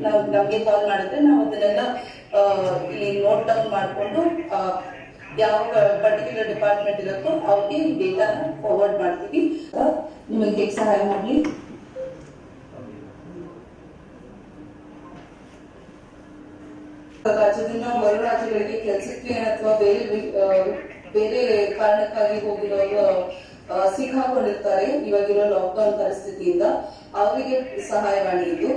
ನಾವು ನಮಗೆ ಕಾಲ್ ಮಾಡಿದ್ರೆ ನಾವು ಅದನ್ನೆಲ್ಲ ಇಲ್ಲಿ ನೋಟ್ ಡೌನ್ ಮಾಡಿಕೊಂಡು ಯಾವ ಪರ್ಟಿಕ್ಯುಲರ್ ಡಿಪಾರ್ಟ್ಮೆಂಟ್ ಇರುತ್ತೋ ಅವ್ರಿಗೆ ಡೇಟಾನ ಫಾರ್ವರ್ಡ್ ಮಾಡ್ತೀವಿ. ನಿಮಗೆ ಹೇಗೆ ಸಹಾಯ ಮಾಡಲಿ? ರಾಜ್ಯದಿಂದ ಹೊರ ರಾಜ್ಯಗಳಿಗೆ ಕೆಲಸಕ್ಕೆ ಅಥವಾ ಬೇರೆ ಕಾರಣಕ್ಕಾಗಿ ಹೋಗಿರೋರು ಸಿಕ್ಕಾಕೊಂಡಿರ್ತಾರೆ ಇವಾಗಿರೋ ಲಾಕ್ಡೌನ್ ಪರಿಸ್ಥಿತಿಯಿಂದ, ಅವರಿಗೆ ಸಹಾಯವಾಣಿ ಇದು.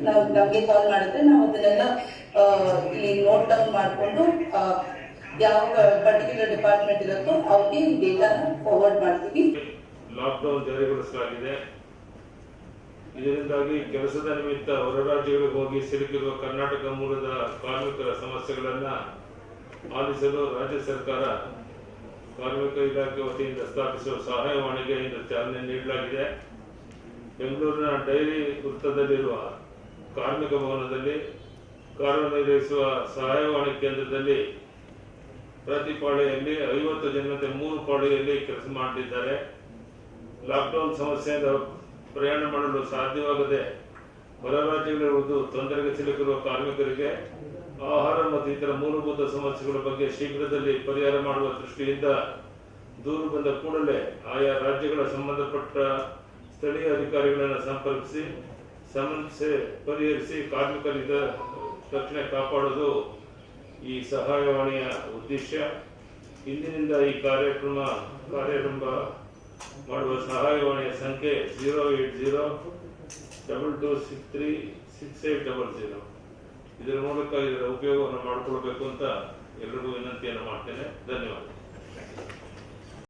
ನಾವು ನಮಗೆ ಕಾಲ್ ಮಾಡಿದ್ರೆ ನಾವು ಅದನ್ನೆಲ್ಲ ಇಲ್ಲಿ ನೋಟ್ ಡೌನ್ ಮಾಡಿಕೊಂಡು ಯಾವ ಪರ್ಟಿಕ್ಯುಲರ್ ಡಿಪಾರ್ಟ್ಮೆಂಟ್ ಇರುತ್ತೋ ಅವ್ರಿಗೆ ಡೇಟಾನ ಫಾರ್ವರ್ಡ್ ಮಾಡ್ತೀವಿ. ಲಾಕ್ಡೌನ್ ಜಾರಿಗೊಳಿಸಲಾಗಿದೆ. ಇದರಿಂದಾಗಿ ಕೆಲಸದ ನಿಮಿತ್ತ ಹೊರ ರಾಜ್ಯಗಳಿಗೆ ಹೋಗಿ ಸಿಲುಕಿರುವ ಕರ್ನಾಟಕ ಮೂಲದ ಕಾರ್ಮಿಕರ ಸಮಸ್ಯೆಗಳನ್ನ ಆಲಿಸಲು ರಾಜ್ಯ ಸರ್ಕಾರ ಕಾರ್ಮಿಕ ಇಲಾಖೆ ವತಿಯಿಂದ ಸ್ಥಾಪಿಸುವ ಸಹಾಯವಾಣಿಗೆ ಇಂದು ಚಾಲನೆ ನೀಡಲಾಗಿದೆ. ಬೆಂಗಳೂರಿನ ಡೈರಿ ವೃತ್ತದಲ್ಲಿರುವ ಕಾರ್ಮಿಕ ಭವನದಲ್ಲಿ ಕಾರ್ಯನಿರ್ವಹಿಸುವ ಸಹಾಯವಾಣಿ ಕೇಂದ್ರದಲ್ಲಿ ಪ್ರತಿ ಪಾಳಿಯಲ್ಲಿ 50 ಜನತೆ 3 ಪಾಳಿಯಲ್ಲಿ ಕೆಲಸ ಮಾಡುತ್ತಿದ್ದಾರೆ. ಲಾಕ್ಡೌನ್ ಸಮಸ್ಯೆಯಿಂದ ಪ್ರಯಾಣ ಮಾಡಲು ಸಾಧ್ಯವಾಗದೆ ಹೊರ ರಾಜ್ಯಗಳಿರುವುದು ತೊಂದರೆಗೆ ಸಿಲುಕಿರುವ ಕಾರ್ಮಿಕರಿಗೆ ಆಹಾರ ಮತ್ತು ಇತರ ಮೂಲಭೂತ ಸಮಸ್ಯೆಗಳ ಬಗ್ಗೆ ಶೀಘ್ರದಲ್ಲಿ ಪರಿಹಾರ ಮಾಡುವ ದೃಷ್ಟಿಯಿಂದ ದೂರು ಬಂದ ಕೂಡಲೇ ಆಯಾ ರಾಜ್ಯಗಳ ಸಂಬಂಧಪಟ್ಟ ಸ್ಥಳೀಯ ಅಧಿಕಾರಿಗಳನ್ನು ಸಂಪರ್ಕಿಸಿ ಸಮಸ್ಯೆ ಪರಿಹರಿಸಿ ಕಾರ್ಮಿಕರ ರಕ್ಷಣೆ ಕಾಪಾಡುವುದು ಈ ಸಹಾಯವಾಣಿಯ ಉದ್ದೇಶ. ಇಂದಿನಿಂದ ಈ ಕಾರ್ಯಾರಂಭ ಮಾಡುವ ಸಹಾಯವಾಣಿಯ ಸಂಖ್ಯೆ 08022636800. ಇದರ ಮೂಲಕ ಇದರ ಉಪಯೋಗವನ್ನು ಮಾಡಿಕೊಳ್ಬೇಕು ಅಂತ ಎಲ್ಲರಿಗೂ ವಿನಂತಿಯನ್ನು ಮಾಡ್ತೇನೆ. ಧನ್ಯವಾದ.